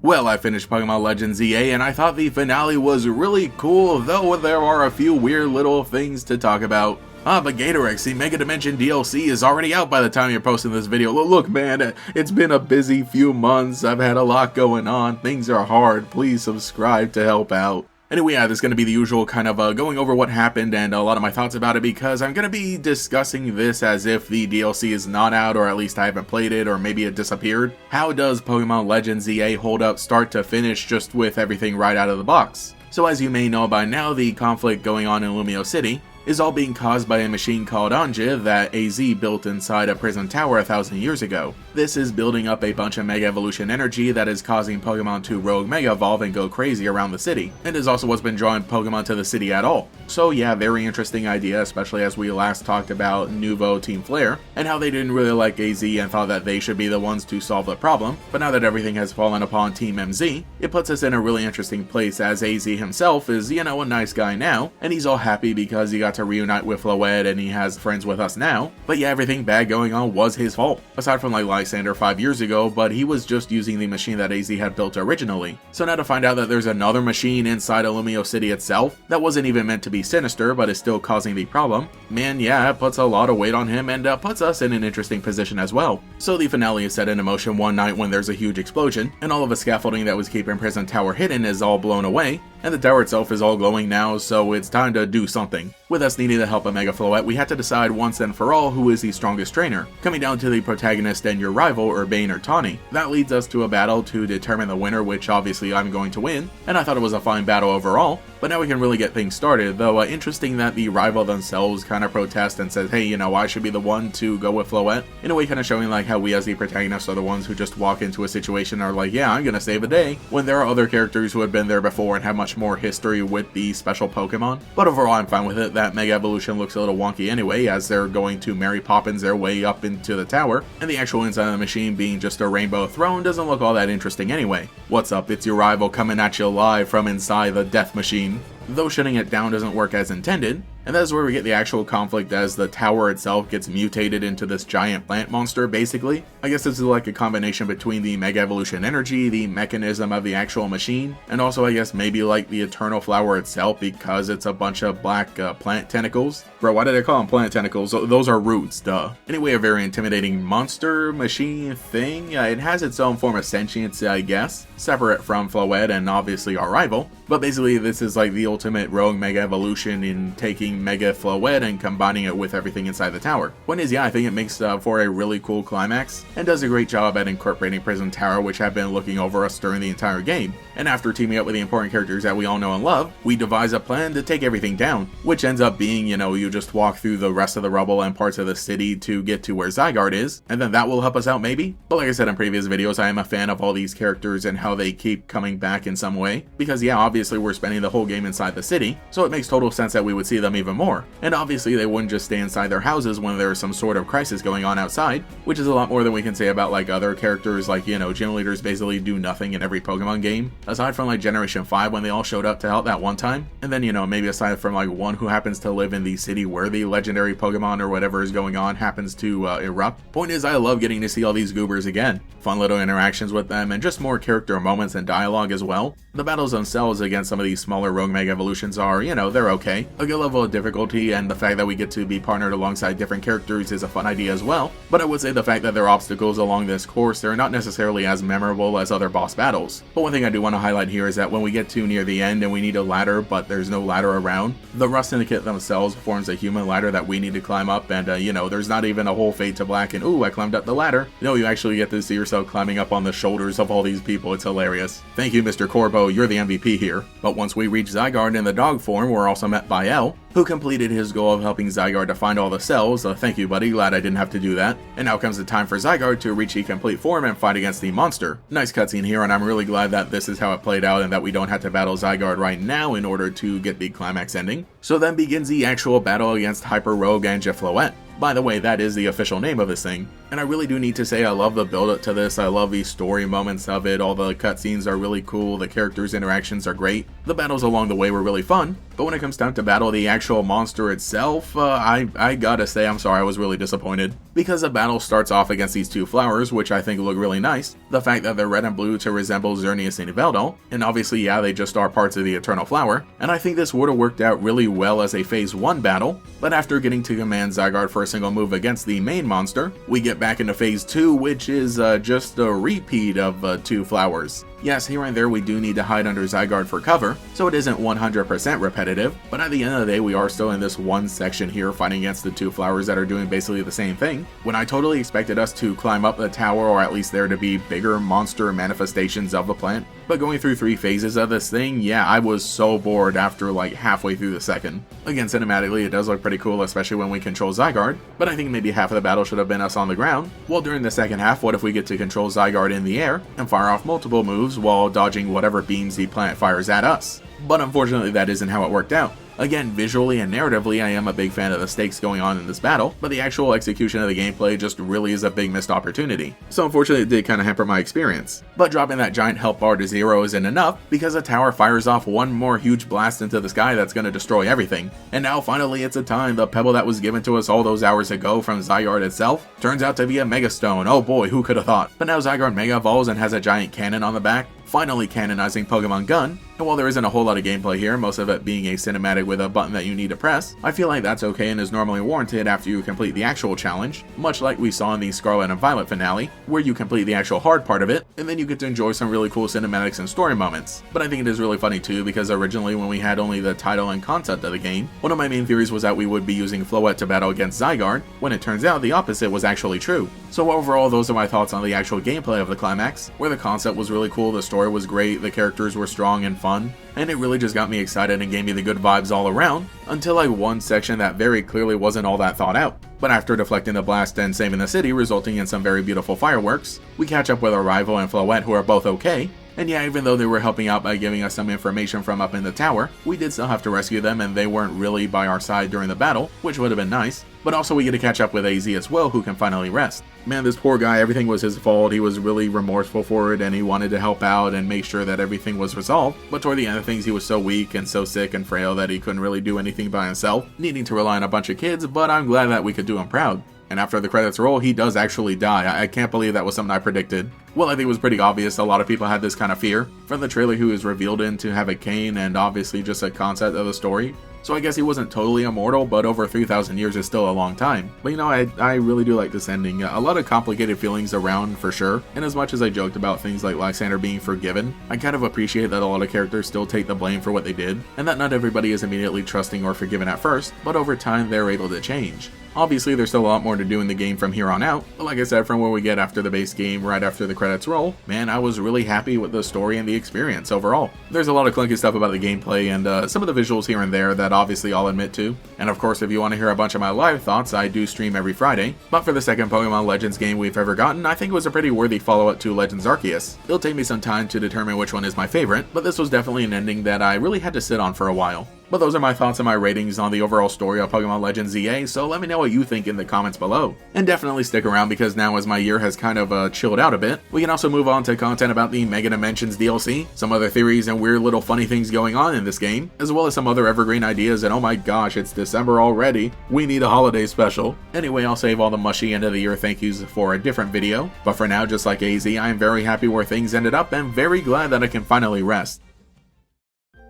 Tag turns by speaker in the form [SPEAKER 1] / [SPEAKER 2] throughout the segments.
[SPEAKER 1] Well, I finished Pokemon Legends EA and I thought the finale was really cool, though there are a few weird little things to talk about. But Gatorox, the Mega Dimension DLC is already out by the time you're posting this video. Look man, it's been a busy few months, I've had a lot going on, things are hard, please subscribe to help out. Anyway, yeah, there's going to be the usual kind of going over what happened and a lot of my thoughts about it, because I'm going to be discussing this as if the DLC is not out, or at least I haven't played it, or maybe it disappeared. How does Pokemon Legends EA hold up start to finish just with everything right out of the box? So as you may know by now, the conflict going on in Lumiose City is all being caused by a machine called Anja that AZ built inside a prison tower 1,000 years ago. This is building up a bunch of Mega Evolution energy that is causing Pokemon to rogue Mega Evolve and go crazy around the city, and is also what's been drawing Pokemon to the city at all. So yeah, very interesting idea, especially as we last talked about Nuvo Team Flare, and how they didn't really like AZ and thought that they should be the ones to solve the problem, but now that everything has fallen upon Team MZ, it puts us in a really interesting place, as AZ himself is, you know, a nice guy now, and he's all happy because he got to reunite with Floette and he has friends with us now. But yeah, everything bad going on was his fault, aside from like Lysander 5 years ago, but he was just using the machine that AZ had built originally. So now to find out that there's another machine inside of Lumiose City itself that wasn't even meant to be sinister but is still causing the problem, man, yeah, it puts a lot of weight on him and puts us in an interesting position as well. So the finale is set into motion one night when there's a huge explosion, and all of the scaffolding that was keeping Prison Tower hidden is all blown away, and the tower itself is all glowing now, so it's time to do something. With us needing the help of Mega Floette, we had to decide once and for all who is the strongest trainer, coming down to the protagonist and your rival, Urbane or Tawny. That leads us to a battle to determine the winner, which obviously I'm going to win, and I thought it was a fine battle overall. But now we can really get things started, though interesting that the rival themselves kind of protest and says, hey, you know, I should be the one to go with Floette, in a way kind of showing like how we as the protagonists are the ones who just walk into a situation and are like, yeah, I'm gonna save a day, when there are other characters who have been there before and have much more history with the special Pokemon. But overall I'm fine with it. That Mega Evolution looks a little wonky anyway, as they're going to Mary Poppins their way up into the tower, and the actual inside of the machine being just a rainbow throne doesn't look all that interesting anyway. What's up, it's your rival coming at you live from inside the death machine. Though shutting it down doesn't work as intended, and that is where we get the actual conflict, as the tower itself gets mutated into this giant plant monster, basically. I guess this is like a combination between the Mega Evolution energy, the mechanism of the actual machine, and also I guess maybe like the Eternal Flower itself, because it's a bunch of black plant tentacles. Bro, why did I call them plant tentacles? Those are roots, duh. Anyway, a very intimidating monster machine thing. It has its own form of sentience, I guess, separate from Floette and obviously our rival. But basically this is like the ultimate rogue Mega Evolution in taking Mega Floette and combining it with everything inside the tower. Point is, yeah, I think it makes for a really cool climax, and does a great job at incorporating Prison Tower, which have been looking over us during the entire game. And after teaming up with the important characters that we all know and love, we devise a plan to take everything down, which ends up being, you know, you just walk through the rest of the rubble and parts of the city to get to where Zygarde is, and then that will help us out maybe? But like I said in previous videos, I am a fan of all these characters and how they keep coming back in some way, because yeah, obviously we're spending the whole game inside the city, so it makes total sense that we would see them even more. And obviously they wouldn't just stay inside their houses when there's some sort of crisis going on outside, which is a lot more than we can say about like other characters, like, you know, gym leaders basically do nothing in every Pokemon game, aside from like Generation 5 when they all showed up to help that one time, and then, you know, maybe aside from like one who happens to live in the city where the legendary Pokemon or whatever is going on happens to erupt. Point is, I love getting to see all these goobers again. Fun little interactions with them, and just more character moments and dialogue as well. The battles themselves against some of these smaller rogue Mega Evolutions are, you know, they're okay. A good level of difficulty, and the fact that we get to be partnered alongside different characters is a fun idea as well. But I would say the fact that there are obstacles along this course, they're not necessarily as memorable as other boss battles. But one thing I do want to highlight here is that when we get to near the end and we need a ladder but there's no ladder around, the Rust Syndicate themselves forms a human ladder that we need to climb up, and you know, there's not even a whole fade to black and ooh, I climbed up the ladder. No, you actually get to see yourself climbing up on the shoulders of all these people. It's hilarious. Thank you, Mr. Corbo, you're the MVP here. But once we reach Zygarde in the dog form, we're also met by L, who completed his goal of helping Zygarde to find all the cells. Thank you, buddy, glad I didn't have to do that. And now comes the time for Zygarde to reach a complete form and fight against the monster. Nice cutscene here, and I'm really glad that this is how it played out and that we don't have to battle Zygarde right now in order to get the climax ending. So then begins the actual battle against Hyper Rogue and Floette. By the way, that is the official name of this thing. And I really do need to say I love the build up to this. I love the story moments of it. All the cutscenes are really cool. The characters' interactions are great. The battles along the way were really fun. But when it comes down to battle the actual monster itself, I gotta say I'm sorry, I was really disappointed. Because the battle starts off against these two flowers, which I think look really nice. The fact that they're red and blue to resemble Xerneas and Yveltal. And obviously, yeah, they just are parts of the Eternal Flower. And I think this would have worked out really well as a Phase 1 battle. But after getting to command Zygarde for a single move against the main monster, we get back into Phase 2, which is just a repeat of two flowers. Yes, here and there we do need to hide under Zygarde for cover, so it isn't 100% repetitive, but at the end of the day we are still in this one section here fighting against the two flowers that are doing basically the same thing, when I totally expected us to climb up the tower or at least there to be bigger monster manifestations of the plant. But going through 3 phases of this thing, yeah, I was so bored after like halfway through the second. Again, cinematically it does look pretty cool, especially when we control Zygarde, but I think maybe half of the battle should have been us on the ground. Well, during the second half, what if we get to control Zygarde in the air and fire off multiple moves while dodging whatever beams the plant fires at us? But unfortunately that isn't how it worked out. Again, visually and narratively, I am a big fan of the stakes going on in this battle, but the actual execution of the gameplay just really is a big missed opportunity. So unfortunately it did kind of hamper my experience. But dropping that giant health bar to 0 isn't enough, because the tower fires off one more huge blast into the sky that's going to destroy everything. And now finally it's a time. The pebble that was given to us all those hours ago from Zygarde itself turns out to be a Mega Stone. Oh boy, who could have thought? But now Zygarde Mega evolves and has a giant cannon on the back, finally canonizing Pokemon Gun. And while there isn't a whole lot of gameplay here, most of it being a cinematic with a button that you need to press, I feel like that's okay and is normally warranted after you complete the actual challenge, much like we saw in the Scarlet and Violet finale, where you complete the actual hard part of it, and then you get to enjoy some really cool cinematics and story moments. But I think it is really funny too, because originally when we had only the title and concept of the game, one of my main theories was that we would be using Floette to battle against Zygarde, when it turns out the opposite was actually true. So overall, those are my thoughts on the actual gameplay of the climax, where the concept was really cool, the story was great, the characters were strong and fun, and it really just got me excited and gave me the good vibes all around, until like one section that very clearly wasn't all that thought out. But after deflecting the blast and saving the city, resulting in some very beautiful fireworks, we catch up with our rival and Floette, who are both okay. And yeah, even though they were helping out by giving us some information from up in the tower, we did still have to rescue them, and they weren't really by our side during the battle, which would have been nice. But also we get to catch up with AZ as well, who can finally rest. Man, this poor guy, everything was his fault. He was really remorseful for it, and he wanted to help out and make sure that everything was resolved. But toward the end of things, he was so weak and so sick and frail that he couldn't really do anything by himself, needing to rely on a bunch of kids, but I'm glad that we could do him proud. And after the credits roll, he does actually die. I can't believe that was something I predicted. Well, I think it was pretty obvious. A lot of people had this kind of fear. From the trailer, he was revealed in to have a cane, and obviously just a concept of the story. So I guess he wasn't totally immortal, but over 3,000 years is still a long time. But you know, I really do like this ending. A lot of complicated feelings around for sure. And as much as I joked about things like Lysander being forgiven, I kind of appreciate that a lot of characters still take the blame for what they did, and that not everybody is immediately trusting or forgiven at first, but over time they're able to change. Obviously, there's still a lot more to do in the game from here on out, but like I said, from what we get after the base game, right after the credits roll, man, I was really happy with the story and the experience overall. There's a lot of clunky stuff about the gameplay and some of the visuals here and there that obviously I'll admit to. And of course, if you want to hear a bunch of my live thoughts, I do stream every Friday. But for the second Pokemon Legends game we've ever gotten, I think it was a pretty worthy follow-up to Legends Arceus. It'll take me some time to determine which one is my favorite, but this was definitely an ending that I really had to sit on for a while. But those are my thoughts and my ratings on the overall story of Pokemon Legends ZA, so let me know what you think in the comments below. And definitely stick around, because now as my year has kind of chilled out a bit, we can also move on to content about the Mega Dimensions DLC, some other theories and weird little funny things going on in this game, as well as some other evergreen ideas, and oh my gosh, it's December already, we need a holiday special. Anyway, I'll save all the mushy end of the year thank yous for a different video, but for now, just like AZ, I am very happy where things ended up and very glad that I can finally rest.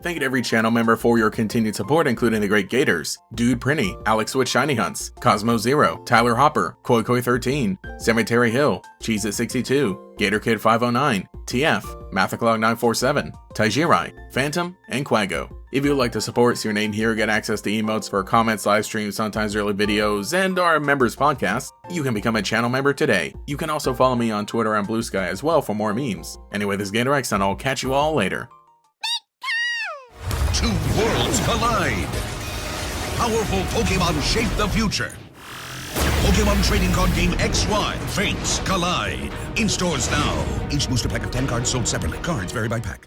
[SPEAKER 1] Thank you to every channel member for your continued support, including the great Gators, Dude Prinny, Alex with Shiny Hunts, Cosmo Zero, Tyler Hopper, Koi Koi 13, Cemetery Hill, Cheese at 62, Gator Kid 509, TF, Mathaclog 947, Taijirai, Phantom, and Quago. If you would like to support, see your name here, get access to emotes for comments, live streams, sometimes early videos, and our members podcast, you can become a channel member today. You can also follow me on Twitter and Blue Sky as well for more memes. Anyway, this is GatorX, and I'll catch you all later.
[SPEAKER 2] Two worlds collide. Powerful Pokemon shape the future. Pokemon trading card game XY. Fates collide. In stores now. Each booster pack of 10 cards sold separately. Cards vary by pack.